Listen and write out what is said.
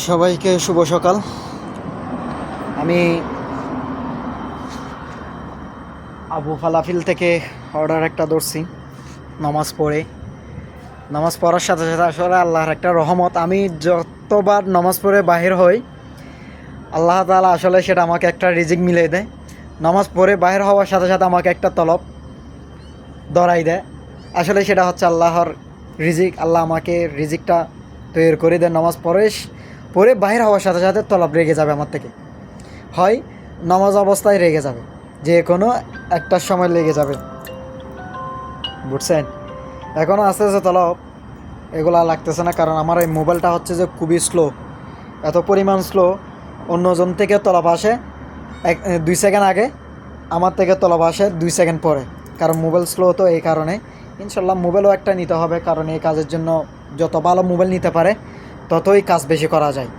সবাইকে শুভ সকাল। আমি আবু ফালাফিল থেকে অর্ডার একটা ধরছি নামাজ পড়ার সাথে সাথে আসলে আল্লাহর একটা রহমত। আমি যতবার নামাজ পড়ে বাহির হই আল্লাহ তাআলা আসলে সেটা আমাকে একটা রিজিক মিলিয়ে দেয়। নামাজ পড়ে বাহির হওয়ার সাথে সাথে আমাকে একটা তলব ধরাই দেয়। আসলে সেটা হচ্ছে আল্লাহর রিজিক। আল্লাহ আমাকে রিজিকটা তৈরি করে দেয়। নামাজ পড়ে বাহির হওয়ার সাথে সাথে তলব রেগে যাবে আমার থেকে, হয় নামাজ অবস্থায় রেগে যাবে, যে কোনো একটার সময় লেগে যাবে, বুঝছেন? এখনও আস্তে আস্তে তলব এগুলো লাগতেছে না, কারণ আমার এই মোবাইলটা হচ্ছে যে খুবই স্লো, এত পরিমাণ স্লো। অন্যজন থেকে তলব আসে 2 সেকেন্ড আগে, আমার থেকে তলব আসে 2 সেকেন্ড পরে, কারণ মোবাইল স্লো। তো এই কারণে ইনশাল্লাহ মোবাইলও একটা নিতে হবে, কারণ এই কাজের জন্য যত ভালো মোবাইল নিতে পারে ততই কাজ বেশি করা যায়।